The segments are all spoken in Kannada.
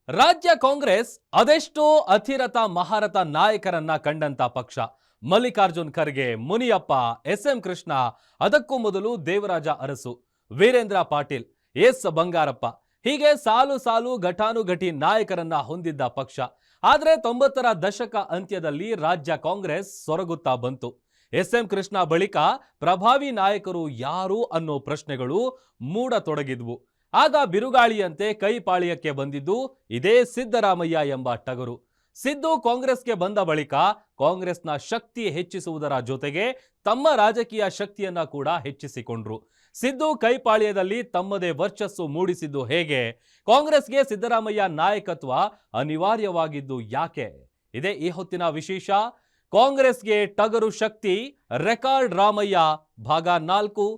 ರಾಜ್ಯ ಕಾಂಗ್ರೆಸ್ ಅದೆಷ್ಟೋ ಅತಿರಥ ಮಹಾರಥ ನಾಯಕರನ್ನ ಕಂಡಂತ ಪಕ್ಷ. ಮಲ್ಲಿಕಾರ್ಜುನ್ ಖರ್ಗೆ, ಮುನಿಯಪ್ಪ, ಎಸ್.ಎಂ. ಕೃಷ್ಣ, ಅದಕ್ಕೂ ಮೊದಲು ದೇವರಾಜ ಅರಸು, ವೀರೇಂದ್ರ ಪಾಟೀಲ್, ಎಸ್ ಬಂಗಾರಪ್ಪ, ಹೀಗೆ ಸಾಲು ಸಾಲು ಘಟಾನುಘಟಿ ನಾಯಕರನ್ನ ಹೊಂದಿದ್ದ ಪಕ್ಷ. ಆದ್ರೆ 90ರ ದಶಕ ಅಂತ್ಯದಲ್ಲಿ ರಾಜ್ಯ ಕಾಂಗ್ರೆಸ್ ಸೊರಗುತ್ತಾ ಬಂತು. ಎಸ್.ಎಂ. ಕೃಷ್ಣ ಬಳಿಕ ಪ್ರಭಾವಿ ನಾಯಕರು ಯಾರು ಅನ್ನೋ ಪ್ರಶ್ನೆಗಳು ಮೂಡತೊಡಗಿದ್ವು. ಆಗ ಬಿರುಗಾಳಿಯಂತೆ ಕೈಪಾಳ್ಯಕ್ಕೆ ಬಂದಿದ್ದು ಇದೇ ಸಿದ್ದರಾಮಯ್ಯ ಎಂಬ ಟಗರು. ಸಿದ್ದು ಕಾಂಗ್ರೆಸ್ಗೆ ಬಂದ ಬಳಿಕ ಕಾಂಗ್ರೆಸ್ನ ಶಕ್ತಿ ಹೆಚ್ಚಿಸುವುದರ ಜೊತೆಗೆ ತಮ್ಮ ರಾಜಕೀಯ ಶಕ್ತಿಯನ್ನ ಕೂಡ ಹೆಚ್ಚಿಸಿಕೊಂಡ್ರು. ಸಿದ್ದು ಕೈಪಾಳ್ಯದಲ್ಲಿ ತಮ್ಮದೇ ವರ್ಚಸ್ಸು ಮೂಡಿಸಿದ್ದು ಹೇಗೆ? ಕಾಂಗ್ರೆಸ್ಗೆ ಸಿದ್ದರಾಮಯ್ಯ ನಾಯಕತ್ವ ಅನಿವಾರ್ಯವಾಗಿದ್ದು ಯಾಕೆ? ಇದೇ ಈ ಹೊತ್ತಿನ ವಿಶೇಷ. ಕಾಂಗ್ರೆಸ್ಗೆ ಟಗರು ಶಕ್ತಿ, ರೆಕಾರ್ಡ್ ರಾಮಯ್ಯ ಭಾಗ 4.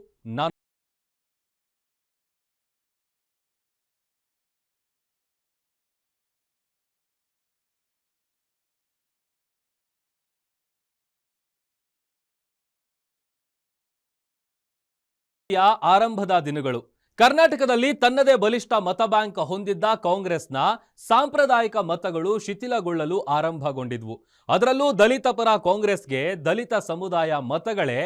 ಆರಂಭದ ದಿನಗಳು. ಕರ್ನಾಟಕದಲ್ಲಿ ತನ್ನದೇ ಬಲಿಷ್ಠ ಮತ ಬ್ಯಾಂಕ್ ಹೊಂದಿದ್ದ ಕಾಂಗ್ರೆಸ್ನ ಸಾಂಪ್ರದಾಯಿಕ ಮತಗಳು ಶಿಥಿಲಗೊಳ್ಳಲು ಆರಂಭಗೊಂಡಿದ್ವು. ಅದರಲ್ಲೂ ದಲಿತ ಪರ ಕಾಂಗ್ರೆಸ್ಗೆ ದಲಿತ ಸಮುದಾಯ ಮತಗಳೇ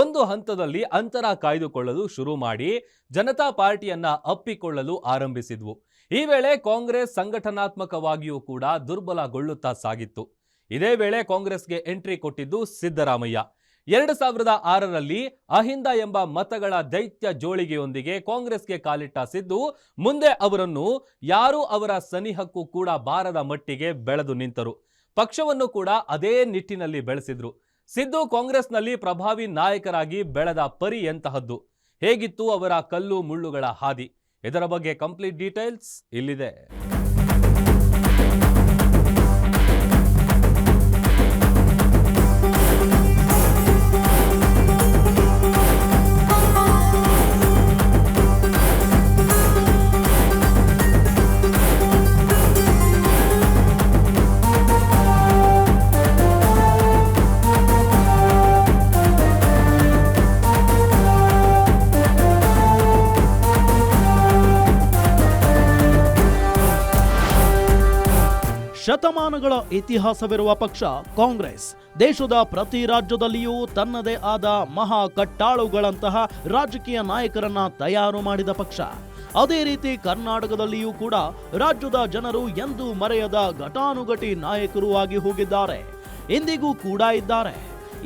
ಒಂದು ಹಂತದಲ್ಲಿ ಅಂತರ ಕಾಯ್ದುಕೊಳ್ಳಲು ಶುರು ಮಾಡಿ ಜನತಾ ಪಾರ್ಟಿಯನ್ನ ಅಪ್ಪಿಕೊಳ್ಳಲು ಆರಂಭಿಸಿದ್ವು. ಈ ವೇಳೆ ಕಾಂಗ್ರೆಸ್ ಸಂಘಟನಾತ್ಮಕವಾಗಿಯೂ ಕೂಡ ದುರ್ಬಲಗೊಳ್ಳುತ್ತಾ ಸಾಗಿತ್ತು. ಇದೇ ವೇಳೆ ಕಾಂಗ್ರೆಸ್ಗೆ ಎಂಟ್ರಿ ಕೊಟ್ಟಿದ್ದು ಸಿದ್ದರಾಮಯ್ಯ. 2006ರಲ್ಲಿ ಅಹಿಂದ ಎಂಬ ಮತಗಳ ದೈತ್ಯ ಜೋಳಿಗೆಯೊಂದಿಗೆ ಕಾಂಗ್ರೆಸ್ಗೆ ಕಾಲಿಟ್ಟ ಸಿದ್ದು ಮುಂದೆ ಅವರನ್ನು ಯಾರೂ ಅವರ ಸನಿಹಕ್ಕೂ ಕೂಡ ಬಾರದ ಮಟ್ಟಿಗೆ ಬೆಳೆದು ನಿಂತರು. ಪಕ್ಷವನ್ನು ಕೂಡ ಅದೇ ನಿಟ್ಟಿನಲ್ಲಿ ಬೆಳೆಸಿದ್ರು. ಸಿದ್ದು ಕಾಂಗ್ರೆಸ್ನಲ್ಲಿ ಪ್ರಭಾವಿ ನಾಯಕರಾಗಿ ಬೆಳೆದ ಪರಿ ಎಂತಹದ್ದು? ಹೇಗಿತ್ತು ಅವರ ಕಲ್ಲು ಮುಳ್ಳುಗಳ ಹಾದಿ? ಇದರ ಬಗ್ಗೆ ಕಂಪ್ಲೀಟ್ ಡೀಟೇಲ್ಸ್ ಇಲ್ಲಿದೆ. ಶತಮಾನಗಳ ಇತಿಹಾಸವಿರುವ ಪಕ್ಷ ಕಾಂಗ್ರೆಸ್. ದೇಶದ ಪ್ರತಿ ರಾಜ್ಯದಲ್ಲಿಯೂ ತನ್ನದೇ ಆದ ಮಹಾ ಕಟ್ಟಾಳುಗಳಂತಹ ರಾಜಕೀಯ ನಾಯಕರನ್ನ ತಯಾರು ಮಾಡಿದ ಪಕ್ಷ. ಅದೇ ರೀತಿ ಕರ್ನಾಟಕದಲ್ಲಿಯೂ ಕೂಡ ರಾಜ್ಯದ ಜನರು ಎಂದೂ ಮರೆಯದ ಘಟಾನುಘಟಿ ನಾಯಕರು ಆಗಿ ಹೋಗಿದ್ದಾರೆ, ಇಂದಿಗೂ ಕೂಡ ಇದ್ದಾರೆ.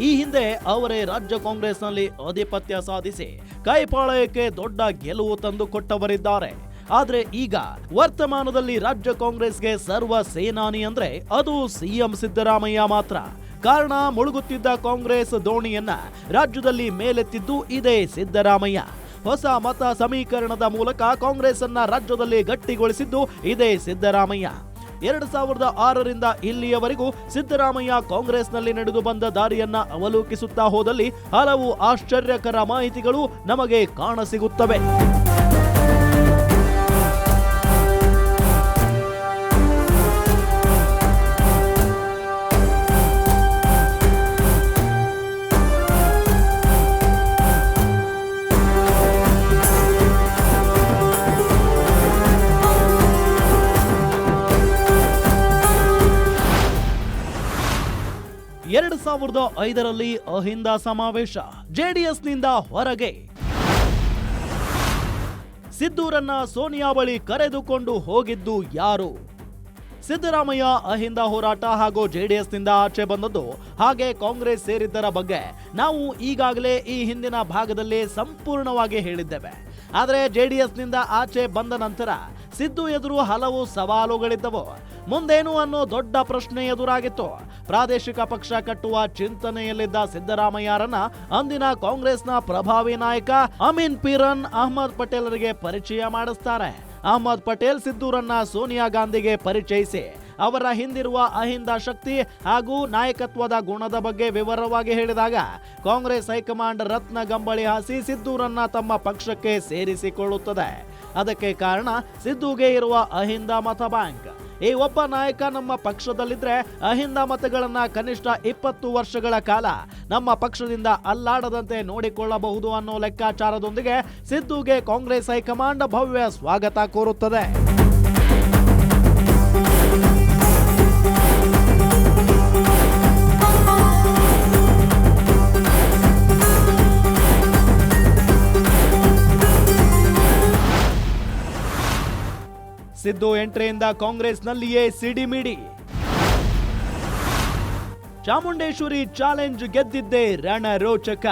ಈ ಹಿಂದೆ ಅವರೇ ರಾಜ್ಯ ಕಾಂಗ್ರೆಸ್ನಲ್ಲಿ ಆಧಿಪತ್ಯ ಸಾಧಿಸಿ ಕೈಪಾಳ್ಯಕ್ಕೆ ದೊಡ್ಡ ಗೆಲುವು ತಂದು ಕೊಟ್ಟವರಿದ್ದಾರೆ. ಆದ್ರೆ ಈಗ ವರ್ತಮಾನದಲ್ಲಿ ರಾಜ್ಯ ಕಾಂಗ್ರೆಸ್ಗೆ ಸರ್ವ ಸೇನಾನಿ ಅಂದ್ರೆ ಅದು ಸಿಎಂ ಸಿದ್ದರಾಮಯ್ಯ ಮಾತ್ರ. ಕಾರಣ, ಮುಳುಗುತ್ತಿದ್ದ ಕಾಂಗ್ರೆಸ್ ದೋಣಿಯನ್ನ ರಾಜ್ಯದಲ್ಲಿ ಮೇಲೆತ್ತಿದ್ದು ಇದೇ ಸಿದ್ದರಾಮಯ್ಯ. ಹೊಸ ಮತ ಸಮೀಕರಣದ ಮೂಲಕ ಕಾಂಗ್ರೆಸ್ ಅನ್ನ ರಾಜ್ಯದಲ್ಲಿ ಗಟ್ಟಿಗೊಳಿಸಿದ್ದು ಇದೇ ಸಿದ್ದರಾಮಯ್ಯ. 2006ರಿಂದ ಇಲ್ಲಿಯವರೆಗೂ ಸಿದ್ದರಾಮಯ್ಯ ಕಾಂಗ್ರೆಸ್ನಲ್ಲಿ ನಡೆದು ಬಂದ ದಾರಿಯನ್ನ ಅವಲೋಕಿಸುತ್ತಾ ಹೋದಲ್ಲಿ ಹಲವು ಆಶ್ಚರ್ಯಕರ ಮಾಹಿತಿಗಳು ನಮಗೆ ಕಾಣಸಿಗುತ್ತವೆ. ಎರಡು 2005ರಲ್ಲಿ ಅಹಿಂದ ಸಮಾವೇಶ, ಜೆಡಿಎಸ್ನಿಂದ ಹೊರಗೆ. ಸಿದ್ದೂರನ್ನ ಸೋನಿಯಾ ಬಳಿ ಕರೆದುಕೊಂಡು ಹೋಗಿದ್ದು ಯಾರು? ಸಿದ್ದರಾಮಯ್ಯ ಅಹಿಂದ ಹೋರಾಟ ಹಾಗೂ ಜೆಡಿಎಸ್ನಿಂದ ಆಚೆ ಬಂದದ್ದು, ಹಾಗೆ ಕಾಂಗ್ರೆಸ್ ಸೇರಿದ್ದರ ಬಗ್ಗೆ ನಾವು ಈಗಾಗಲೇ ಈ ಹಿಂದಿನ ಭಾಗದಲ್ಲಿ ಸಂಪೂರ್ಣವಾಗಿ ಹೇಳಿದ್ದೇವೆ. ಆದರೆ ಜೆಡಿಎಸ್ನಿಂದ ಆಚೆ ಬಂದ ನಂತರ ಸಿದ್ದು ಎದುರು ಹಲವು ಸವಾಲುಗಳಿದ್ದವು. ಮುಂದೇನು ಅನ್ನೋ ದೊಡ್ಡ ಪ್ರಶ್ನೆ ಎದುರಾಗಿತ್ತು. ಪ್ರಾದೇಶಿಕ ಪಕ್ಷ ಕಟ್ಟುವ ಚಿಂತನೆಯಲ್ಲಿದ್ದ ಸಿದ್ದರಾಮಯ್ಯರನ್ನ ಅಂದಿನ ಕಾಂಗ್ರೆಸ್ನ ಪ್ರಭಾವಿ ನಾಯಕ ಅಮೀನ್ ಪೀರನ್ ಅಹಮದ್ ಪಟೇಲರಿಗೆ ಪರಿಚಯ ಮಾಡಿಸ್ತಾರೆ. ಅಹಮದ್ ಪಟೇಲ್ ಸಿದ್ದೂರನ್ನ ಸೋನಿಯಾ ಗಾಂಧಿಗೆ ಪರಿಚಯಿಸಿ ಅವರ ಹಿಂದಿರುವ ಅಹಿಂದ ಶಕ್ತಿ ಹಾಗೂ ನಾಯಕತ್ವದ ಗುಣದ ಬಗ್ಗೆ ವಿವರವಾಗಿ ಹೇಳಿದಾಗ ಕಾಂಗ್ರೆಸ್ ಹೈಕಮಾಂಡ್ ರತ್ನ ಗಂಬಳಿ ಹಾಸಿ ಸಿದ್ದೂರನ್ನ ತಮ್ಮ ಪಕ್ಷಕ್ಕೆ ಸೇರಿಸಿಕೊಳ್ಳುತ್ತದೆ. ಅದಕ್ಕೆ ಕಾರಣ ಸಿದ್ದುಗೆ ಇರುವ ಅಹಿಂದ ಮತ ಬ್ಯಾಂಕ್. ಈ ಒಬ್ಬ ನಾಯಕ ನಮ್ಮ ಪಕ್ಷದಲ್ಲಿದ್ರೆ ಅಹಿಂದ ಮತಗಳನ್ನ ಕನಿಷ್ಠ 20 ವರ್ಷಗಳ ಕಾಲ ನಮ್ಮ ಪಕ್ಷದಿಂದ ಅಲ್ಲಾಡದಂತೆ ನೋಡಿಕೊಳ್ಳಬಹುದು ಅನ್ನೋ ಲೆಕ್ಕಾಚಾರದೊಂದಿಗೆ ಸಿದ್ದುಗೆ ಕಾಂಗ್ರೆಸ್ ಹೈಕಮಾಂಡ್ ಭವ್ಯ ಸ್ವಾಗತ ಕೋರುತ್ತದೆ. ಸಿದ್ದು ಎಂಟ್ರಿಯಿಂದ ಕಾಂಗ್ರೆಸ್ನಲ್ಲಿಯೇ ಸಿಡಿಮಿಡಿ. ಚಾಮುಂಡೇಶ್ವರಿ ಚಾಲೆಂಜ್ ಗೆದ್ದಿದ್ದೇ ರಣರೋಚಕ.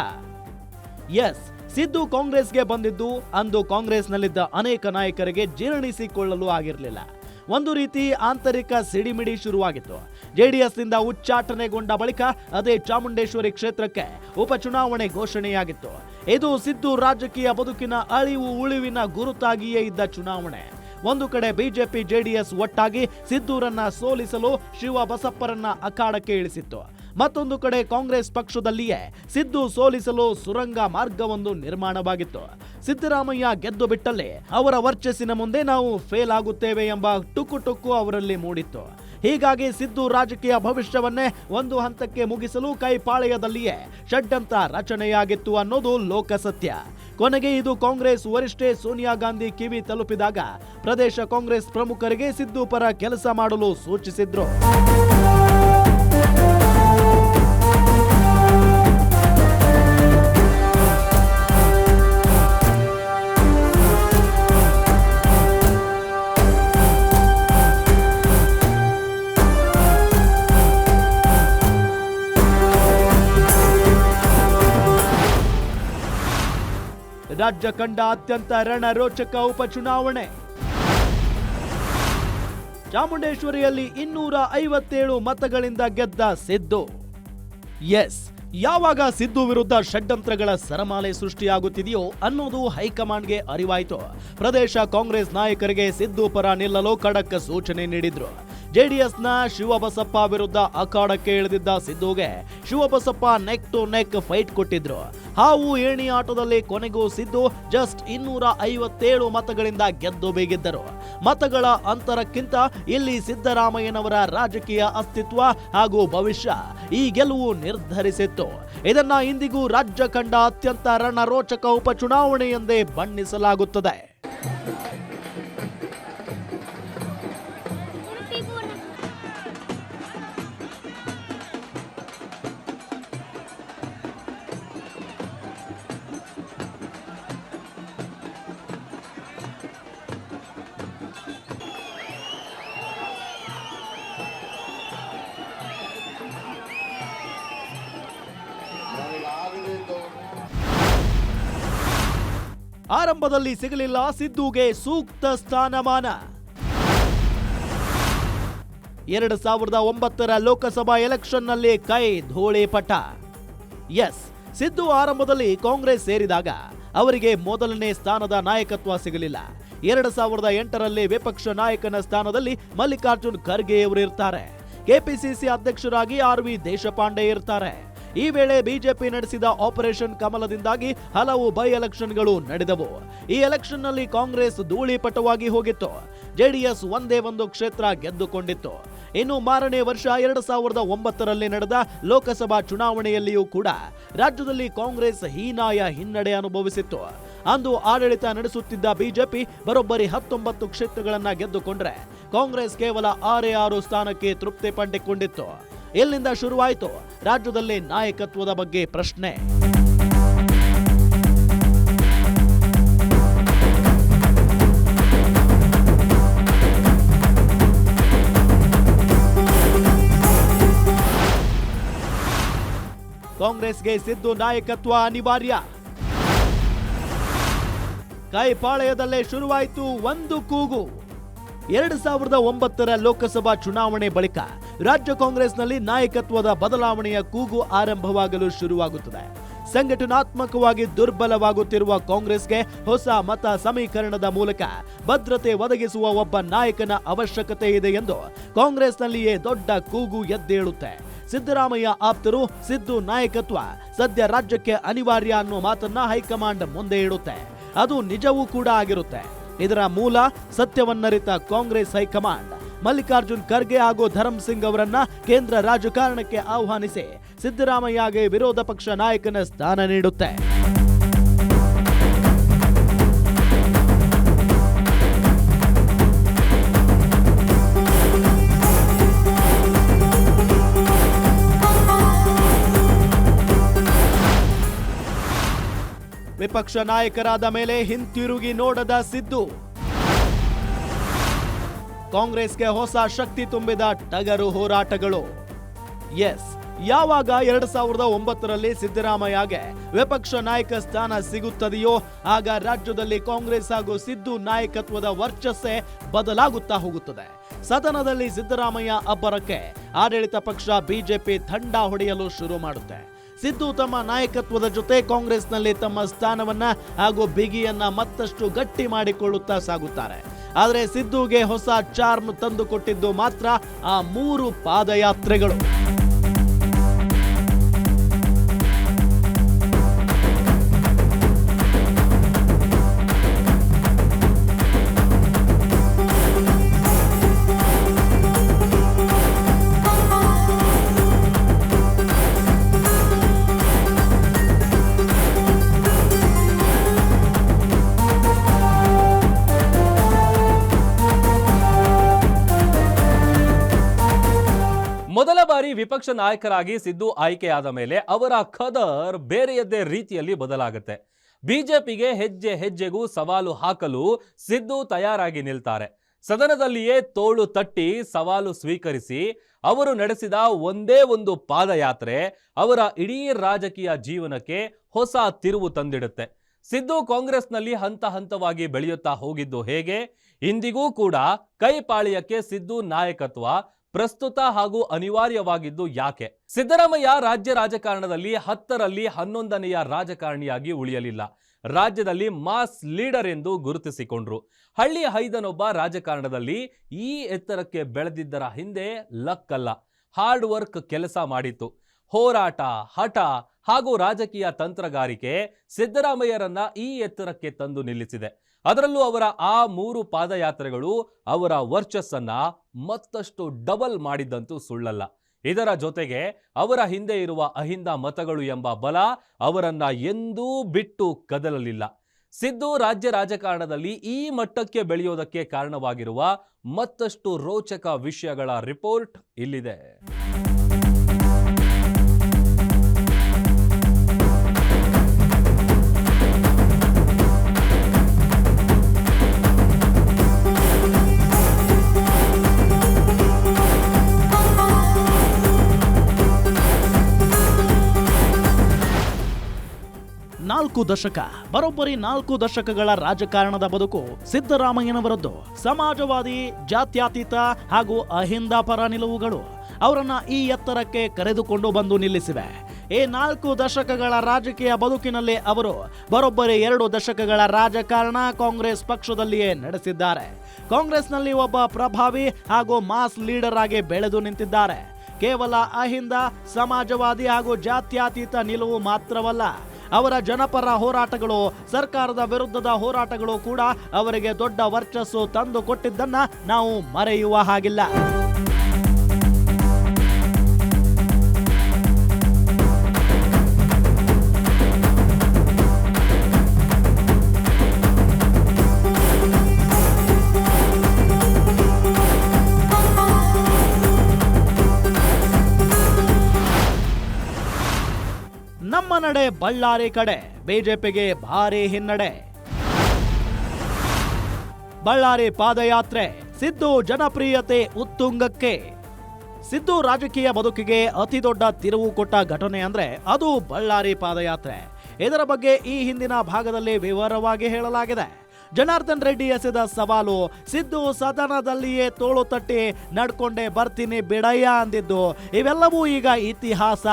ಎಸ್, ಸಿದ್ದು ಕಾಂಗ್ರೆಸ್ಗೆ ಬಂದಿದ್ದು ಅಂದು ಕಾಂಗ್ರೆಸ್ನಲ್ಲಿದ್ದ ಅನೇಕ ನಾಯಕರಿಗೆ ಜೀರ್ಣಿಸಿಕೊಳ್ಳಲು ಆಗಿರಲಿಲ್ಲ. ಒಂದು ರೀತಿ ಆಂತರಿಕ ಸಿಡಿಮಿಡಿ ಶುರುವಾಗಿತ್ತು. ಜೆಡಿಎಸ್ನಿಂದ ಉಚ್ಚಾಟನೆಗೊಂಡ ಬಳಿಕ ಅದೇ ಚಾಮುಂಡೇಶ್ವರಿ ಕ್ಷೇತ್ರಕ್ಕೆ ಉಪಚುನಾವಣೆ ಘೋಷಣೆಯಾಗಿತ್ತು. ಇದು ಸಿದ್ದು ರಾಜಕೀಯ ಬದುಕಿನ ಅಳಿವು ಉಳಿವಿನ ಗುರುತಾಗಿಯೇ ಇದ್ದ ಚುನಾವಣೆ. ಒಂದು ಕಡೆ ಬಿಜೆಪಿ ಜೆಡಿಎಸ್ ಒಟ್ಟಾಗಿ ಸಿದ್ದೂರನ್ನ ಸೋಲಿಸಲು ಶಿವ ಬಸಪ್ಪರನ್ನ ಅಖಾಡಕ್ಕೆ ಇಳಿಸಿತ್ತು. ಮತ್ತೊಂದು ಕಡೆ ಕಾಂಗ್ರೆಸ್ ಪಕ್ಷದಲ್ಲಿಯೇ ಸಿದ್ದು ಸೋಲಿಸಲು ಸುರಂಗ ಮಾರ್ಗವೊಂದು ನಿರ್ಮಾಣವಾಗಿತ್ತು. ಸಿದ್ದರಾಮಯ್ಯ ಗೆದ್ದು ಬಿಟ್ಟಲ್ಲಿ ಅವರ ವರ್ಚಸ್ಸಿನ ಮುಂದೆ ನಾವು ಫೇಲ್ ಆಗುತ್ತೇವೆ ಎಂಬ ಟುಕು ಅವರಲ್ಲಿ ಮೂಡಿತ್ತು. ಹೀಗಾಗಿ ಸಿದ್ದು ರಾಜಕೀಯ ಭವಿಷ್ಯವನ್ನೇ ಒಂದು ಹಂತಕ್ಕೆ ಮುಗಿಸಲು ಕೈಪಾಳೆಯದಲ್ಲಿಯೇ ಷಡ್ಯಂತ್ರ ರಚನೆಯಾಗಿತ್ತು ಅನ್ನೋದು ಲೋಕಸತ್ಯ. ಕೊನೆಗೆ ಇದು ಕಾಂಗ್ರೆಸ್ ವರಿಷ್ಠೆ ಸೋನಿಯಾ ಗಾಂಧಿ ಕಿವಿ ತಲುಪಿದಾಗ ಪ್ರದೇಶ ಕಾಂಗ್ರೆಸ್ ಪ್ರಮುಖರಿಗೆ ಸಿದ್ದು ಪರ ಕೆಲಸ ಮಾಡಲು ಸೂಚಿಸಿದ್ರು. ರಾಜ್ಯ ಕಂಡ ಅತ್ಯಂತ ರಣರೋಚಕ ಉಪಚುನಾವಣೆ. ಚಾಮುಂಡೇಶ್ವರಿಯಲ್ಲಿ 257 ಮತಗಳಿಂದ ಗೆದ್ದ ಸಿದ್ದು. ಎಸ್, ಯಾವಾಗ ಸಿದ್ದು ವಿರುದ್ಧ ಷಡ್ಯಂತ್ರಗಳ ಸರಮಾಲೆ ಸೃಷ್ಟಿಯಾಗುತ್ತಿದೆಯೋ ಅನ್ನೋದು ಹೈಕಮಾಂಡ್ಗೆ ಅರಿವಾಯಿತು. ಪ್ರದೇಶ ಕಾಂಗ್ರೆಸ್ ನಾಯಕರಿಗೆ ಸಿದ್ದು ಪರ ನಿಲ್ಲಲು ಖಡಕ್ ಸೂಚನೆ ನೀಡಿದ್ರು. ಜೆಡಿಎಸ್ನ ಶಿವಬಸಪ್ಪ ವಿರುದ್ಧ ಅಖಾಡಕ್ಕೆ ಇಳಿದಿದ್ದ ಸಿದ್ದುಗೆ Shivabasappa neck to neck fight ಕೊಟ್ಟಿದ್ರು. ಹಾವು ಏಣಿ ಆಟದಲ್ಲಿ ಕೊನೆಗೂ ಸಿದ್ದು ಜಸ್ಟ್ 257 ಮತಗಳಿಂದ ಗೆದ್ದು ಬೀಗಿದ್ದರು. ಮತಗಳ ಅಂತರಕ್ಕಿಂತ ಇಲ್ಲಿ ಸಿದ್ದರಾಮಯ್ಯನವರ ರಾಜಕೀಯ ಅಸ್ತಿತ್ವ ಹಾಗೂ ಭವಿಷ್ಯ ಈ ಗೆಲುವು ನಿರ್ಧರಿಸಿತ್ತು. ಇದನ್ನ ಇಂದಿಗೂ ರಾಜ್ಯ ಕಂಡ ಅತ್ಯಂತ ರಣರೋಚಕ ಉಪಚುನಾವಣೆ ಎಂದೇ ಬಣ್ಣಿಸಲಾಗುತ್ತದೆ. ಆರಂಭದಲ್ಲಿ ಸಿಗಲಿಲ್ಲ ಸಿದ್ದುಗೆ ಸೂಕ್ತ ಸ್ಥಾನಮಾನ. 2009 ಲೋಕಸಭಾ ಎಲೆಕ್ಷನ್ನಲ್ಲಿ ಕೈ ಧೂಳಿಪಟ. ಎಸ್, ಸಿದ್ದು ಆರಂಭದಲ್ಲಿ ಕಾಂಗ್ರೆಸ್ ಸೇರಿದಾಗ ಅವರಿಗೆ ಮೊದಲನೇ ಸ್ಥಾನದ ನಾಯಕತ್ವ ಸಿಗಲಿಲ್ಲ. 2008ರಲ್ಲಿ ವಿಪಕ್ಷ ನಾಯಕನ ಸ್ಥಾನದಲ್ಲಿ ಮಲ್ಲಿಕಾರ್ಜುನ್ ಖರ್ಗೆಯವರು ಇರ್ತಾರೆ. ಕೆಪಿಸಿಸಿ ಅಧ್ಯಕ್ಷರಾಗಿ ಆರ್.ವಿ. ದೇಶಪಾಂಡೆ ಇರ್ತಾರೆ. ಈ ವೇಳೆ ಬಿಜೆಪಿ ನಡೆಸಿದ ಆಪರೇಷನ್ ಕಮಲದಿಂದಾಗಿ ಹಲವು ಬೈ ಎಲೆಕ್ಷನ್ಗಳು ನಡೆದವು. ಈ ಎಲೆಕ್ಷನ್ನಲ್ಲಿ ಕಾಂಗ್ರೆಸ್ ಧೂಳಿಪಟವಾಗಿ ಹೋಗಿತ್ತು. ಜೆಡಿಎಸ್ ಒಂದೇ ಒಂದು ಕ್ಷೇತ್ರ ಗೆದ್ದುಕೊಂಡಿತ್ತು. ಇನ್ನು ಮಾರನೇ ವರ್ಷ 2009ರಲ್ಲಿ ನಡೆದ ಲೋಕಸಭಾ ಚುನಾವಣೆಯಲ್ಲಿಯೂ ಕೂಡ ರಾಜ್ಯದಲ್ಲಿ ಕಾಂಗ್ರೆಸ್ ಹೀನಾಯ ಹಿನ್ನಡೆ ಅನುಭವಿಸಿತ್ತು. ಅಂದು ಆಡಳಿತ ನಡೆಸುತ್ತಿದ್ದ ಬಿಜೆಪಿ ಬರೋಬ್ಬರಿ 19 ಕ್ಷೇತ್ರಗಳನ್ನ ಗೆದ್ದುಕೊಂಡ್ರೆ ಕಾಂಗ್ರೆಸ್ ಕೇವಲ 6 ಸ್ಥಾನಕ್ಕೆ ತೃಪ್ತಿ ಪಡೆದುಕೊಂಡಿತ್ತು. ಇಲ್ಲಿಂದ ಶುರುವಾಯಿತು ರಾಜ್ಯದಲ್ಲಿ ನಾಯಕತ್ವದ ಬಗ್ಗೆ ಪ್ರಶ್ನೆ. ಕಾಂಗ್ರೆಸ್ಗೆ ಸಿದ್ದು ನಾಯಕತ್ವ ಅನಿವಾರ್ಯ. ಕೈಪಾಳೆಯದಲ್ಲೇ ಶುರುವಾಯಿತು ಒಂದು ಕೂಗು. 2009ರ ಲೋಕಸಭಾ ಚುನಾವಣೆ ಬಳಿಕ ರಾಜ್ಯ ಕಾಂಗ್ರೆಸ್ನಲ್ಲಿ ನಾಯಕತ್ವದ ಬದಲಾವಣೆಯ ಕೂಗು ಆರಂಭವಾಗಲು ಶುರುವಾಗುತ್ತದೆ. ಸಂಘಟನಾತ್ಮಕವಾಗಿ ದುರ್ಬಲವಾಗುತ್ತಿರುವ ಕಾಂಗ್ರೆಸ್ಗೆ ಹೊಸ ಮತ ಸಮೀಕರಣದ ಮೂಲಕ ಭದ್ರತೆ ಒದಗಿಸುವ ಒಬ್ಬ ನಾಯಕನ ಅವಶ್ಯಕತೆ ಇದೆ ಎಂದು ಕಾಂಗ್ರೆಸ್ನಲ್ಲಿಯೇ ದೊಡ್ಡ ಕೂಗು ಎದ್ದೇಳುತ್ತೆ. ಸಿದ್ದರಾಮಯ್ಯ ಆಪ್ತರು ಸಿದ್ದು ನಾಯಕತ್ವ ಸದ್ಯ ರಾಜ್ಯಕ್ಕೆ ಅನಿವಾರ್ಯ ಅನ್ನೋ ಮಾತನ್ನ ಹೈಕಮಾಂಡ್ ಮುಂದೆ ಇಡುತ್ತೆ. ಅದು ನಿಜವೂ ಕೂಡ ಆಗಿರುತ್ತೆ. ಇದರ ಮೂಲ ಸತ್ಯವನ್ನರಿತ ಕಾಂಗ್ರೆಸ್ ಹೈಕಮಾಂಡ್ ಮಲ್ಲಿಕಾರ್ಜುನ್ ಖರ್ಗೆ ಹಾಗೂ ಧರಮ್ ಸಿಂಗ್ ಅವರನ್ನ ಕೇಂದ್ರ ರಾಜಕಾರಣಕ್ಕೆ ಆಹ್ವಾನಿಸಿ ಸಿದ್ದರಾಮಯ್ಯಗೆ ವಿರೋಧ ಪಕ್ಷ ನಾಯಕನ ಸ್ಥಾನ ನೀಡುತ್ತೆ. ವಿಪಕ್ಷ ನಾಯಕರಾದ ಮೇಲೆ ಹಿಂತಿರುಗಿ ನೋಡದ ಸಿದ್ದು ಕಾಂಗ್ರೆಸ್ಗೆ ಹೊಸ ಶಕ್ತಿ ತುಂಬಿದ ಟಗರು ಹೋರಾಟಗಳು. ಎಸ್, ಯಾವಾಗ 2009ರಲ್ಲಿ ಸಿದ್ದರಾಮಯ್ಯಗೆ ವಿಪಕ್ಷ ನಾಯಕ ಸ್ಥಾನ ಸಿಗುತ್ತದೆಯೋ ಆಗ ರಾಜ್ಯದಲ್ಲಿ ಕಾಂಗ್ರೆಸ್ ಹಾಗೂ ಸಿದ್ದು ನಾಯಕತ್ವದ ವರ್ಚಸ್ಸೇ ಬದಲಾಗುತ್ತಾ ಹೋಗುತ್ತದೆ. ಸದನದಲ್ಲಿ ಸಿದ್ದರಾಮಯ್ಯ ಅಬ್ಬರಕ್ಕೆ ಆಡಳಿತ ಪಕ್ಷ ಬಿಜೆಪಿ ಥಂಡ ಹೊಡೆಯಲು ಶುರು ಮಾಡುತ್ತೆ. ಸಿದ್ದು ತಮ್ಮ ನಾಯಕತ್ವದ ಜೊತೆ ಕಾಂಗ್ರೆಸ್ನಲ್ಲಿ ತಮ್ಮ ಸ್ಥಾನವನ್ನ ಹಾಗೂ ಬಿಗಿಯನ್ನ ಮತ್ತಷ್ಟು ಗಟ್ಟಿ ಮಾಡಿಕೊಳ್ಳುತ್ತಾ ಸಾಗುತ್ತಾರೆ. ಆದರೆ ಸಿದ್ದುಗೆ ಹೊಸ ಚಾರ್ಮ್ ತಂದುಕೊಟ್ಟಿದ್ದು ಮಾತ್ರ ಆ 3 ಪಾದಯಾತ್ರೆಗಳು. ಮೊದಲ ಬಾರಿ ವಿಪಕ್ಷ ನಾಯಕರಾಗಿ ಸಿದ್ದು ಆಯ್ಕೆಯಾದ ಮೇಲೆ ಅವರ ಖದರ್ ಬೇರೆಯದ್ದೇ ರೀತಿಯಲ್ಲಿ ಬದಲಾಗುತ್ತೆ. ಬಿಜೆಪಿಗೆ ಹೆಜ್ಜೆ ಹೆಜ್ಜೆಗೂ ಸವಾಲು ಹಾಕಲು ಸಿದ್ದು ತಯಾರಾಗಿ ನಿಲ್ತಾರೆ. ಸದನದಲ್ಲಿಯೇ ತೋಳು ತಟ್ಟಿ ಸವಾಲು ಸ್ವೀಕರಿಸಿ ಅವರು ನಡೆಸಿದ ಒಂದೇ ಒಂದು ಪಾದಯಾತ್ರೆ ಅವರ ಇಡೀ ರಾಜಕೀಯ ಜೀವನಕ್ಕೆ ಹೊಸ ತಿರುವು ತಂದಿಡುತ್ತೆ. ಸಿದ್ದು ಕಾಂಗ್ರೆಸ್ನಲ್ಲಿ ಹಂತ ಹಂತವಾಗಿ ಬೆಳೆಯುತ್ತಾ ಹೋಗಿದ್ದು ಹೇಗೆ, ಇಂದಿಗೂ ಕೂಡ ಕೈಪಾಳ್ಯಕ್ಕೆ ಸಿದ್ದು ನಾಯಕತ್ವ ಪ್ರಸ್ತುತ ಹಾಗೂ ಅನಿವಾರ್ಯವಾಗಿದ್ದು ಯಾಕೆ? ಸಿದ್ದರಾಮಯ್ಯ ರಾಜ್ಯ ರಾಜಕಾರಣದಲ್ಲಿ 10ರಲ್ಲಿ 11ನೆಯ ರಾಜಕಾರಣಿಯಾಗಿ ಉಳಿಯಲಿಲ್ಲ. ರಾಜ್ಯದಲ್ಲಿ ಮಾಸ್ ಲೀಡರ್ ಎಂದು ಗುರುತಿಸಿಕೊಂಡ್ರು. ಹಳ್ಳಿ ಹೈದನೊಬ್ಬ ರಾಜಕಾರಣದಲ್ಲಿ ಈ ಎತ್ತರಕ್ಕೆ ಬೆಳೆದಿದ್ದರ ಹಿಂದೆ ಲಕ್ ಅಲ್ಲ, ಹಾರ್ಡ್ ವರ್ಕ್ ಕೆಲಸ ಮಾಡಿತ್ತು. ಹೋರಾಟ, ಹಠ ಹಾಗೂ ರಾಜಕೀಯ ತಂತ್ರಗಾರಿಕೆ ಸಿದ್ದರಾಮಯ್ಯರನ್ನ ಈ ಎತ್ತರಕ್ಕೆ ತಂದು ನಿಲ್ಲಿಸಿದೆ. ಅದರಲ್ಲೂ ಅವರ ಆ 3 ಪಾದಯಾತ್ರೆಗಳು ಅವರ ವರ್ಚಸ್ಸನ್ನ ಮತ್ತಷ್ಟು ಡಬಲ್ ಮಾಡಿದ್ದಂತೂ ಸುಳ್ಳಲ್ಲ. ಇದರ ಜೊತೆಗೆ ಅವರ ಹಿಂದೆ ಇರುವ ಅಹಿಂದ ಮತಗಳು ಎಂಬ ಬಲ ಅವರನ್ನ ಎಂದೂ ಬಿಟ್ಟು ಕದಲಲಿಲ್ಲ. ಸಿದ್ದು ರಾಜ್ಯ ರಾಜಕಾರಣದಲ್ಲಿ ಈ ಮಟ್ಟಕ್ಕೆ ಬೆಳೆಯೋದಕ್ಕೆ ಕಾರಣವಾಗಿರುವ ಮತ್ತಷ್ಟು ರೋಚಕ ವಿಷಯಗಳ ರಿಪೋರ್ಟ್ ಇಲ್ಲಿದೆ. ಬರೋಬ್ಬರಿ 4 ದಶಕಗಳ ರಾಜಕಾರಣದ ಬದುಕು ಸಿದ್ದರಾಮಯ್ಯನವರದ್ದು. ಸಮಾಜವಾದಿ, ಜಾತ್ಯತೀತ ಹಾಗೂ ಅಹಿಂದ ಪರ ನಿಲುವುಗಳು ಅವರನ್ನ ಈ ಎತ್ತರಕ್ಕೆ ಕರೆದುಕೊಂಡು ಬಂದು ನಿಲ್ಲಿಸಿವೆ. ಈ 4 ದಶಕಗಳ ರಾಜಕೀಯ ಬದುಕಿನಲ್ಲಿ ಅವರು ಬರೋಬ್ಬರಿ 2 ದಶಕಗಳ ರಾಜಕಾರಣ ಕಾಂಗ್ರೆಸ್ ಪಕ್ಷದಲ್ಲಿಯೇ ನಡೆಸಿದ್ದಾರೆ. ಕಾಂಗ್ರೆಸ್ನಲ್ಲಿ ಒಬ್ಬ ಪ್ರಭಾವಿ ಹಾಗೂ ಮಾಸ್ ಲೀಡರ್ ಆಗಿ ಬೆಳೆದು ನಿಂತಿದ್ದಾರೆ. ಕೇವಲ ಅಹಿಂದ, ಸಮಾಜವಾದಿ ಹಾಗೂ ಜಾತ್ಯತೀತ ನಿಲುವು ಮಾತ್ರವಲ್ಲ, ಅವರ ಜನಪರ ಹೋರಾಟಗಳು, ಸರ್ಕಾರದ ವಿರುದ್ಧದ ಹೋರಾಟಗಳು ಕೂಡ ಅವರಿಗೆ ದೊಡ್ಡ ವರ್ಚಸ್ಸು ತಂದು ಕೊಟ್ಟಿದ್ದನ್ನ ನಾವು ಮರೆಯುವ ಹಾಗಿಲ್ಲ. ನಮ್ಮ ನಡೆ ಬಳ್ಳಾರಿ ಕಡೆ ಬಿಜೆಪಿಗೆ ಭಾರಿ ಹಿನ್ನಡೆ. ಬಳ್ಳಾರಿ ಪಾದಯಾತ್ರೆ, ಸಿದ್ದು ಜನಪ್ರಿಯತೆ ಉತ್ತುಂಗಕ್ಕೆ. ಸಿದ್ದು ರಾಜಕೀಯ ಬದುಕಿಗೆ ಅತಿ ದೊಡ್ಡ ತಿರುವು ಕೊಟ್ಟ ಘಟನೆ ಅಂದ್ರೆ ಅದು ಬಳ್ಳಾರಿ ಪಾದಯಾತ್ರೆ. ಇದರ ಬಗ್ಗೆ ಈ ಹಿಂದಿನ ಭಾಗದಲ್ಲಿ ವಿವರವಾಗಿ ಹೇಳಲಾಗಿದೆ. ಜನಾರ್ದನ್ ರೆಡ್ಡಿ ಎಸೆದ ಸವಾಲು, ಸಿದ್ದು ಸದನದಲ್ಲಿಯೇ ತೋಳು ತಟ್ಟಿ ನಡ್ಕೊಂಡೆ ಬರ್ತೀನಿ ಬಿಡಯ್ಯ ಅಂದಿದ್ದು, ಇವೆಲ್ಲವೂ ಈಗ ಇತಿಹಾಸ.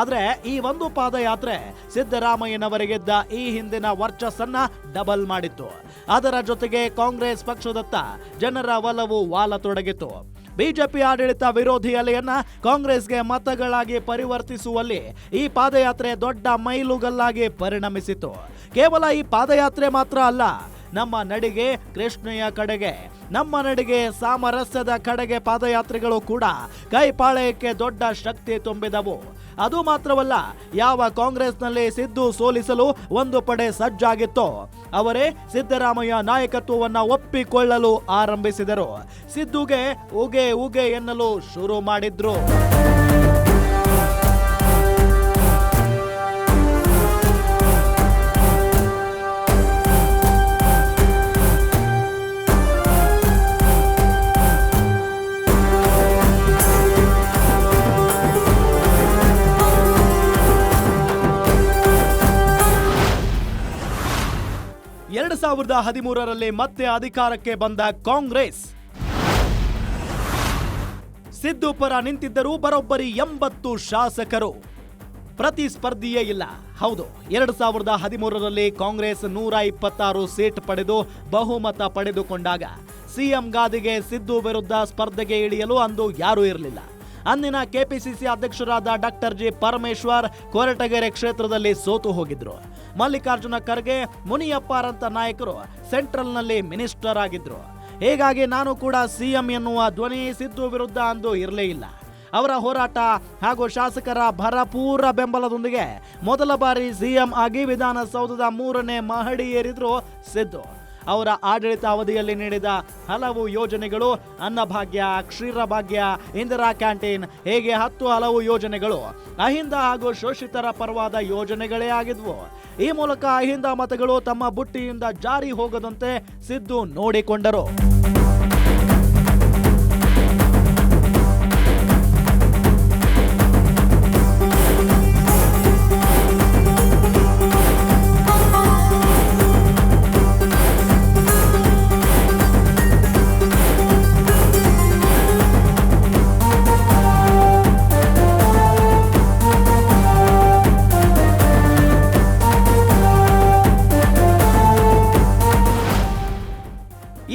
ಆದ್ರೆ ಈ ಒಂದು ಪಾದಯಾತ್ರೆ ಸಿದ್ದರಾಮಯ್ಯನವರಿಗಿದ್ದ ಈ ಹಿಂದಿನ ವರ್ಚಸ್ಸನ್ನ ಡಬಲ್ ಮಾಡಿತ್ತು. ಅದರ ಜೊತೆಗೆ ಕಾಂಗ್ರೆಸ್ ಪಕ್ಷದತ್ತ ಜನರ ಒಲವು ವಾಲತೊಡಗಿತು. ಬಿಜೆಪಿ ಆಡಳಿತ ವಿರೋಧಿ ಅಲೆಯನ್ನ ಕಾಂಗ್ರೆಸ್ಗೆ ಮತಗಳಾಗಿ ಪರಿವರ್ತಿಸುವಲ್ಲಿ ಈ ಪಾದಯಾತ್ರೆ ದೊಡ್ಡ ಮೈಲುಗಲ್ಲಾಗಿ ಪರಿಣಮಿಸಿತು. ಕೇವಲ ಈ ಪಾದಯಾತ್ರೆ ಮಾತ್ರ ಅಲ್ಲ, ನಮ್ಮ ನಡಿಗೆ ಕೃಷ್ಣೆಯ ಕಡೆಗೆ, ನಮ್ಮ ನಡಿಗೆ ಸಾಮರಸ್ಯದ ಕಡೆಗೆ ಪಾದಯಾತ್ರೆಗಳು ಕೂಡ ಕೈಪಾಳ್ಯಕ್ಕೆ ದೊಡ್ಡ ಶಕ್ತಿ ತುಂಬಿದವು. ಅದು ಮಾತ್ರವಲ್ಲ, ಯಾವ ಕಾಂಗ್ರೆಸ್ನಲ್ಲಿ ಸಿದ್ದು ಸೋಲಿಸಲು ಒಂದು ಪಡೆ ಸಜ್ಜಾಗಿತ್ತೋ ಅವರೇ ಸಿದ್ದರಾಮಯ್ಯ ನಾಯಕತ್ವವನ್ನ ಒಪ್ಪಿಕೊಳ್ಳಲು ಆರಂಭಿಸಿದರು. ಸಿದ್ದುಗೆ ಉಗೆ ಉಗೆ ಎನ್ನಲು ಶುರು ಮಾಡಿದ್ರು. 2013ರಲ್ಲಿ ಮತ್ತೆ ಅಧಿಕಾರಕ್ಕೆ ಬಂದ ಕಾಂಗ್ರೆಸ್ ಸಿದ್ದು ಪರ ನಿಂತಿದ್ದರೂ ಬರೋಬ್ಬರಿ 80 ಶಾಸಕರು. ಪ್ರತಿಸ್ಪರ್ಧಿಯೇ ಇಲ್ಲ. ಹೌದು, 2013ರಲ್ಲಿ ಕಾಂಗ್ರೆಸ್ 126 ಸೀಟ್ ಪಡೆದು ಬಹುಮತ ಪಡೆದುಕೊಂಡಾಗ ಸಿಎಂ ಗಾದಿಗೆ ಸಿದ್ದು ವಿರುದ್ಧ ಸ್ಪರ್ಧೆಗೆ ಇಳಿಯಲು ಅಂದು ಯಾರೂ ಇರಲಿಲ್ಲ. ಅಂದಿನ ಕೆಪಿಸಿಸಿ ಅಧ್ಯಕ್ಷರಾದ ಡಾಕ್ಟರ್ ಜಿ ಪರಮೇಶ್ವರ್ ಕೊರಟಗೆರೆ ಕ್ಷೇತ್ರದಲ್ಲಿ ಸೋತು ಹೋಗಿದ್ರು. ಮಲ್ಲಿಕಾರ್ಜುನ ಖರ್ಗೆ, ಮುನಿಯಪ್ಪರಂತ ನಾಯಕರು ಸೆಂಟ್ರಲ್ನಲ್ಲಿ ಮಿನಿಸ್ಟರ್ ಆಗಿದ್ರು. ಹೀಗಾಗಿ ನಾನು ಕೂಡ ಸಿಎಂ ಎನ್ನುವ ಧ್ವನಿ ಸಿದ್ದು ವಿರುದ್ಧ ಅಂದು ಇರಲೇ ಇಲ್ಲ. ಅವರ ಹೋರಾಟ ಹಾಗೂ ಶಾಸಕರ ಭರಪೂರ ಬೆಂಬಲದೊಂದಿಗೆ ಮೊದಲ ಬಾರಿ ಸಿಎಂ ಆಗಿ ವಿಧಾನಸೌಧದ 3ನೇ ಮಹಡಿ ಏರಿದ್ರು ಸಿದ್ದು. ಅವರ ಆಡಳಿತ ಅವಧಿಯಲ್ಲಿ ನೀಡಿದ ಹಲವು ಯೋಜನೆಗಳು, ಅನ್ನಭಾಗ್ಯ, ಕ್ಷೀರಭಾಗ್ಯ, ಇಂದಿರಾ ಕ್ಯಾಂಟೀನ್, ಹೀಗೆ 10 ಹಲವು ಯೋಜನೆಗಳು ಅಹಿಂದ ಹಾಗೂ ಶೋಷಿತರ ಪರವಾದ ಯೋಜನೆಗಳೇ ಆಗಿದ್ವು. ಈ ಮೂಲಕ ಅಹಿಂದ ಮತಗಳು ತಮ್ಮ ಬುಟ್ಟಿಯಿಂದ ಜಾರಿ ಹೋಗದಂತೆ ಸಿದ್ದು ನೋಡಿಕೊಂಡರು.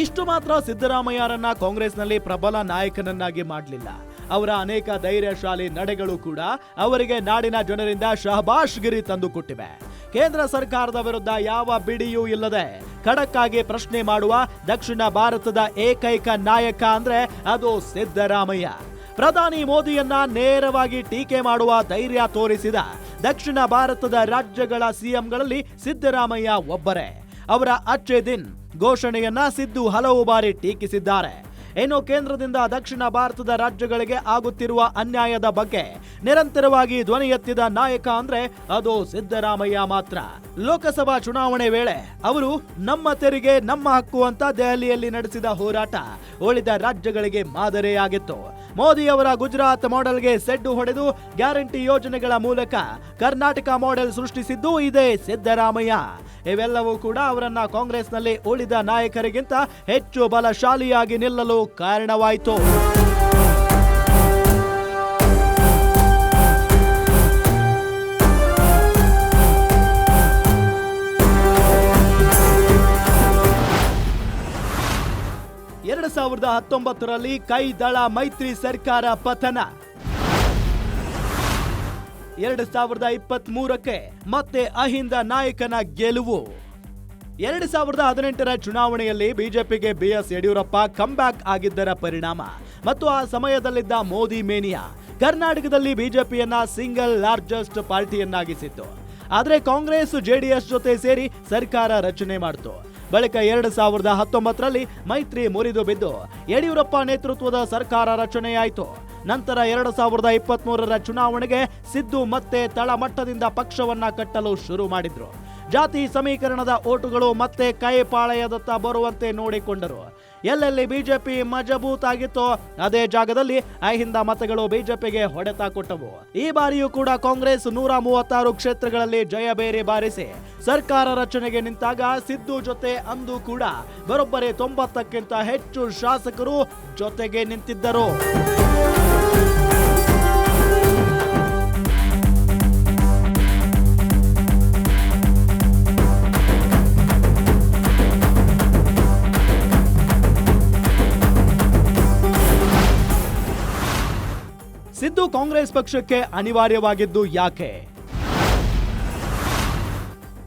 ಇಷ್ಟು ಮಾತ್ರ ಸಿದ್ದರಾಮಯ್ಯರನ್ನ ಕಾಂಗ್ರೆಸ್ನಲ್ಲಿ ಪ್ರಬಲ ನಾಯಕನನ್ನಾಗಿ ಮಾಡಲಿಲ್ಲ. ಅವರ ಅನೇಕ ಧೈರ್ಯಶಾಲಿ ನಡೆಗಳು ಕೂಡ ಅವರಿಗೆ ನಾಡಿನ ಜನರಿಂದ ಶಹಬಾಷ್ಗಿರಿ ತಂದುಕೊಟ್ಟಿವೆ. ಕೇಂದ್ರ ಸರ್ಕಾರದ ವಿರುದ್ಧ ಯಾವ ಬಿಡಿಯೂ ಇಲ್ಲದೆ ಖಡಕ್ ಆಗಿ ಪ್ರಶ್ನೆ ಮಾಡುವ ದಕ್ಷಿಣ ಭಾರತದ ಏಕೈಕ ನಾಯಕ ಅಂದ್ರೆ ಅದು ಸಿದ್ದರಾಮಯ್ಯ. ಪ್ರಧಾನಿ ಮೋದಿಯನ್ನ ನೇರವಾಗಿ ಟೀಕೆ ಮಾಡುವ ಧೈರ್ಯ ತೋರಿಸಿದ ದಕ್ಷಿಣ ಭಾರತದ ರಾಜ್ಯಗಳ ಸಿಎಂಗಳಲ್ಲಿ ಸಿದ್ದರಾಮಯ್ಯ ಒಬ್ಬರೇ. ಅವರ ಅಚ್ಚೆ ದಿನ್ ಘೋಷಣೆಯನ್ನ ಸಿದ್ದು ಹಲವು ಬಾರಿ ಟೀಕಿಸಿದ್ದಾರೆ. ಇನ್ನು ಕೇಂದ್ರದಿಂದ ದಕ್ಷಿಣ ಭಾರತದ ರಾಜ್ಯಗಳಿಗೆ ಆಗುತ್ತಿರುವ ಅನ್ಯಾಯದ ಬಗ್ಗೆ ನಿರಂತರವಾಗಿ ಧ್ವನಿ ಎತ್ತಿದ ನಾಯಕ ಅಂದ್ರೆ ಅದು ಸಿದ್ದರಾಮಯ್ಯ ಮಾತ್ರ. ಲೋಕಸಭಾ ಚುನಾವಣೆ ವೇಳೆ ಅವರು ನಮ್ಮ ತೆರಿಗೆ ನಮ್ಮ ಹಕ್ಕು ಅಂತ ದೆಹಲಿಯಲ್ಲಿ ನಡೆಸಿದ ಹೋರಾಟ ಉಳಿದ ರಾಜ್ಯಗಳಿಗೆ ಮಾದರಿಯಾಗಿತ್ತು. ಮೋದಿ ಅವರ ಗುಜರಾತ್ ಮಾಡೆಲ್ಗೆ ಸೆಡ್ಡು ಹೊಡೆದು ಗ್ಯಾರಂಟಿ ಯೋಜನೆಗಳ ಮೂಲಕ ಕರ್ನಾಟಕ ಮಾಡೆಲ್ ಸೃಷ್ಟಿಸಿದ್ದು ಇದೇ ಸಿದ್ದರಾಮಯ್ಯ. ಇವೆಲ್ಲವೂ ಕೂಡ ಅವರನ್ನ ಕಾಂಗ್ರೆಸ್ನಲ್ಲಿ ಉಳಿದ ನಾಯಕರಿಗಿಂತ ಹೆಚ್ಚು ಬಲಶಾಲಿಯಾಗಿ ನಿಲ್ಲಲು ಕಾರಣವಾಯಿತು. ಎರಡು 2019ರಲ್ಲಿ ಕೈದಳ ಮೈತ್ರಿ ಸರ್ಕಾರ ಪತನ. 2023ಕ್ಕೆ ಮತ್ತೆ ಅಹಿಂದ ನಾಯಕನ ಗೆಲುವು. 2018ರ ಚುನಾವಣೆಯಲ್ಲಿ ಬಿಜೆಪಿಗೆ ಬಿಎಸ್ ಯಡಿಯೂರಪ್ಪ ಕಂಬ್ಯಾಕ್ ಆಗಿದ್ದರ ಪರಿಣಾಮ ಮತ್ತು ಆ ಸಮಯದಲ್ಲಿದ್ದ ಮೋದಿ ಮೇನಿಯಾ ಕರ್ನಾಟಕದಲ್ಲಿ ಬಿಜೆಪಿಯನ್ನ ಸಿಂಗಲ್ ಲಾರ್ಜೆಸ್ಟ್ ಪಾರ್ಟಿಯನ್ನಾಗಿಸಿತ್ತು. ಆದರೆ ಕಾಂಗ್ರೆಸ್ ಜೆಡಿಎಸ್ ಜೊತೆ ಸೇರಿ ಸರ್ಕಾರ ರಚನೆ ಮಾಡಿತು. ಬಳಿಕ 2019ರಲ್ಲಿ ಮೈತ್ರಿ ಮುರಿದು ಬಿದ್ದು ಯಡಿಯೂರಪ್ಪ ನೇತೃತ್ವದ ಸರ್ಕಾರ ರಚನೆಯಾಯಿತು. ನಂತರ 2023ರ ಚುನಾವಣೆಗೆ ಸಿದ್ದು ಮತ್ತೆ ತಳಮಟ್ಟದಿಂದ ಪಕ್ಷವನ್ನ ಕಟ್ಟಲು ಶುರು ಮಾಡಿದ್ರು. ಜಾತಿ ಸಮೀಕರಣದ ಓಟುಗಳು ಮತ್ತೆ ಕೈಪಾಳಯದತ್ತ ಬರುವಂತೆ ನೋಡಿಕೊಂಡರು. ಎಲ್ಲೆಲ್ಲಿ ಬಿಜೆಪಿ ಮಜಬೂತ್ ಆಗಿತ್ತೋ ಅದೇ ಜಾಗದಲ್ಲಿ ಅಹಿಂದ ಮತಗಳು ಬಿಜೆಪಿಗೆ ಹೊಡೆತ ಕೊಟ್ಟವು. ಈ ಬಾರಿಯೂ ಕೂಡ ಕಾಂಗ್ರೆಸ್ 136 ಕ್ಷೇತ್ರಗಳಲ್ಲಿ ಜಯಬೇರಿ ಬಾರಿಸಿ ಸರ್ಕಾರ ರಚನೆಗೆ ನಿಂತಾಗ ಸಿದ್ದು ಜೊತೆ ಅಂದು ಕೂಡ ಬರೋಬ್ಬರಿ 90ಕ್ಕಿಂತ ಹೆಚ್ಚು ಶಾಸಕರು ಜೊತೆಗೆ ನಿಂತಿದ್ದರು. ಸಿದ್ದು ಕಾಂಗ್ರೆಸ್ ಪಕ್ಷಕ್ಕೆ ಅನಿವಾರ್ಯವಾಗಿದ್ದು ಯಾಕೆ?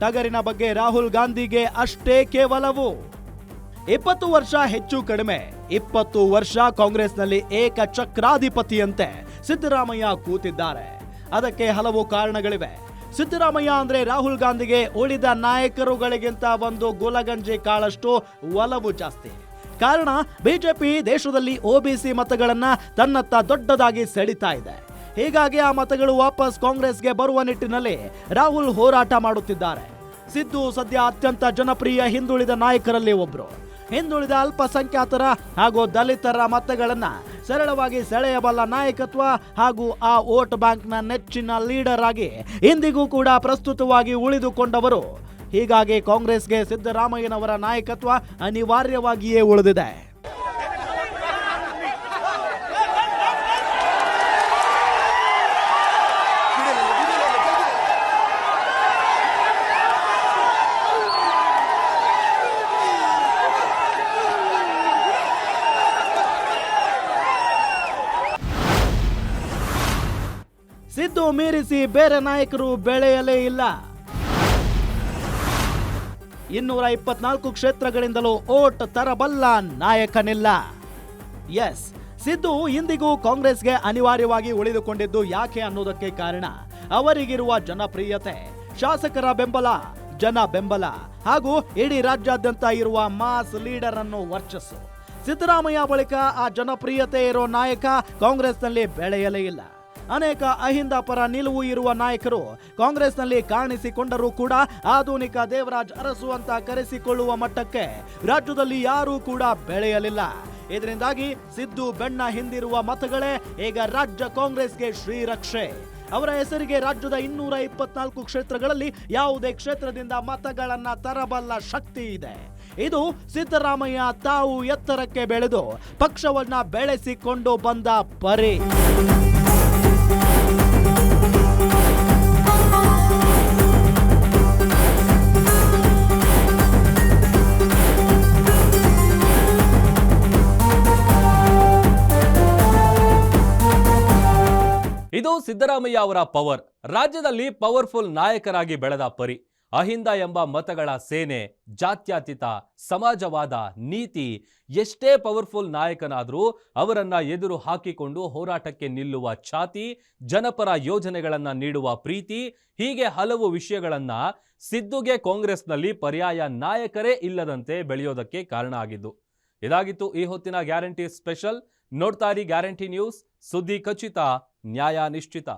ಟಗರಿನ ಬಗ್ಗೆ ರಾಹುಲ್ ಗಾಂಧಿಗೆ ಅಷ್ಟೇ ಕೇವಲವು 20 ವರ್ಷ ಹೆಚ್ಚು ಕಡಿಮೆ 20 ವರ್ಷ ಕಾಂಗ್ರೆಸ್ನಲ್ಲಿ ಏಕಚಕ್ರಾಧಿಪತಿಯಂತೆ ಸಿದ್ದರಾಮಯ್ಯ ಕೂತಿದ್ದಾರೆ. ಅದಕ್ಕೆ ಹಲವು ಕಾರಣಗಳಿವೆ. ಸಿದ್ದರಾಮಯ್ಯ ಅಂದ್ರೆ ರಾಹುಲ್ ಗಾಂಧಿಗೆ ಉಳಿದ ನಾಯಕರುಗಳಿಗಿಂತ ಒಂದು ಗುಲಗಂಜಿ ಕಾಳಷ್ಟು ಒಲವು ಜಾಸ್ತಿ. ಕಾರಣ ಬಿಜೆಪಿ ದೇಶದಲ್ಲಿ ಒಬಿಸಿ ಮತಗಳನ್ನ ತನ್ನತ್ತ ದೊಡ್ಡದಾಗಿ ಸೆಳಿತಾ ಇದೆ. ಹೀಗಾಗಿ ಆ ಮತಗಳು ವಾಪಸ್ ಕಾಂಗ್ರೆಸ್ಗೆ ಬರುವ ನಿಟ್ಟಿನಲ್ಲಿ ರಾಹುಲ್ ಹೋರಾಟ ಮಾಡುತ್ತಿದ್ದಾರೆ. ಸಿದ್ದು ಸದ್ಯ ಅತ್ಯಂತ ಜನಪ್ರಿಯ ಹಿಂದುಳಿದ ನಾಯಕರಲ್ಲಿ ಒಬ್ರು. ಹಿಂದುಳಿದ ಅಲ್ಪಸಂಖ್ಯಾತರ ಹಾಗೂ ದಲಿತರ ಮತಗಳನ್ನ ಸರಳವಾಗಿ ಸೆಳೆಯಬಲ್ಲ ನಾಯಕತ್ವ ಹಾಗೂ ಆ ವೋಟ್ ಬ್ಯಾಂಕ್ನ ನೆಚ್ಚಿನ ಲೀಡರ್ ಆಗಿ ಇಂದಿಗೂ ಕೂಡ ಪ್ರಸ್ತುತವಾಗಿ ಉಳಿದುಕೊಂಡವರು ಹೀಗಾಗಿ ಕಾಂಗ್ರೆಸ್ಗೆ ಸಿದ್ದರಾಮಯ್ಯನವರ ನಾಯಕತ್ವ ಅನಿವಾರ್ಯವಾಗಿಯೇ ಉಳಿದಿದೆ. ಸಿದ್ದು ಮೀರಿಸಿ ಬೇರೆ ನಾಯಕರು ಬೆಳೆಯಲೇ ಇಲ್ಲ. 224 ಕ್ಷೇತ್ರಗಳಿಂದಲೂ ಓಟ್ ತರಬಲ್ಲ ನಾಯಕನಿಲ್ಲ. ಎಸ್, ಸಿದ್ದು ಇಂದಿಗೂ ಕಾಂಗ್ರೆಸ್ಗೆ ಅನಿವಾರ್ಯವಾಗಿ ಉಳಿದುಕೊಂಡಿದ್ದು ಯಾಕೆ ಅನ್ನೋದಕ್ಕೆ ಕಾರಣ ಅವರಿಗಿರುವ ಜನಪ್ರಿಯತೆ, ಶಾಸಕರ ಬೆಂಬಲ, ಜನ ಬೆಂಬಲ ಹಾಗೂ ಇಡೀ ರಾಜ್ಯಾದ್ಯಂತ ಇರುವ ಮಾಸ್ ಲೀಡರ್ ಅನ್ನೋ ವರ್ಚಸ್ಸು. ಸಿದ್ದರಾಮಯ್ಯ ಬಳಿಕ ಆ ಜನಪ್ರಿಯತೆ ಇರೋ ನಾಯಕ ಕಾಂಗ್ರೆಸ್ನಲ್ಲಿ ಬೆಳೆಯಲೇ ಇಲ್ಲ. ಅನೇಕ ಅಹಿಂದ ಪರ ನಿಲುವು ಇರುವ ನಾಯಕರು ಕಾಂಗ್ರೆಸ್ನಲ್ಲಿ ಕಾಣಿಸಿಕೊಂಡರೂ ಕೂಡ ಆಧುನಿಕ ದೇವರಾಜ್ ಅರಸು ಅಂತ ಕರೆಸಿಕೊಳ್ಳುವ ಮಟ್ಟಕ್ಕೆ ರಾಜ್ಯದಲ್ಲಿ ಯಾರೂ ಕೂಡ ಬೆಳೆಯಲಿಲ್ಲ. ಇದರಿಂದಾಗಿ ಸಿದ್ದು ಬೆನ್ನ ಹಿಂದಿರುವ ಮತಗಳೇ ಈಗ ರಾಜ್ಯ ಕಾಂಗ್ರೆಸ್ಗೆ ಶ್ರೀರಕ್ಷೆ. ಅವರ ಹೆಸರಿಗೆ ರಾಜ್ಯದ 224 ಕ್ಷೇತ್ರಗಳಲ್ಲಿ ಯಾವುದೇ ಕ್ಷೇತ್ರದಿಂದ ಮತಗಳನ್ನ ತರಬಲ್ಲ ಶಕ್ತಿ ಇದೆ. ಇದು ಸಿದ್ದರಾಮಯ್ಯ ತಾವು ಎತ್ತರಕ್ಕೆ ಬೆಳೆದು ಪಕ್ಷವನ್ನ ಬೆಳೆಸಿಕೊಂಡು ಬಂದ ಪರಿ. ಇದು ಸಿದ್ದರಾಮಯ್ಯ ಅವರ ಪವರ್. ರಾಜ್ಯದಲ್ಲಿ ಪವರ್ಫುಲ್ ನಾಯಕರಾಗಿ ಬೆಳೆದ ಪರಿ. ಅಹಿಂದ ಎಂಬ ಮತಗಳ ಸೇನೆ, ಜಾತ್ಯತೀತ, ಸಮಾಜವಾದ, ನೀತಿ, ಎಷ್ಟೇ ಪವರ್ಫುಲ್ ನಾಯಕನಾದರೂ ಅವರನ್ನ ಎದುರು ಹಾಕಿಕೊಂಡು ಹೋರಾಟಕ್ಕೆ ನಿಲ್ಲುವ ಛಾತಿ, ಜನಪರ ಯೋಜನೆಗಳನ್ನ ನೀಡುವ ಪ್ರೀತಿ, ಹೀಗೆ ಹಲವು ವಿಷಯಗಳನ್ನ ಸಿದ್ದುಗೆ ಕಾಂಗ್ರೆಸ್ನಲ್ಲಿ ಪರ್ಯಾಯ ನಾಯಕರೇ ಇಲ್ಲದಂತೆ ಬೆಳೆಯೋದಕ್ಕೆ ಕಾರಣ ಆಗಿದ್ದು. ಇದಾಗಿತ್ತು ಈ ಹೊತ್ತಿನ ಗ್ಯಾರಂಟಿ ಸ್ಪೆಷಲ್. ನೋಡ್ತಾ ಇರಿ ಗ್ಯಾರಂಟಿ ನ್ಯೂಸ್, ಸುದ್ದಿ ಖಚಿತ, ನ್ಯಾಯ ನಿಶ್ಚಿತ.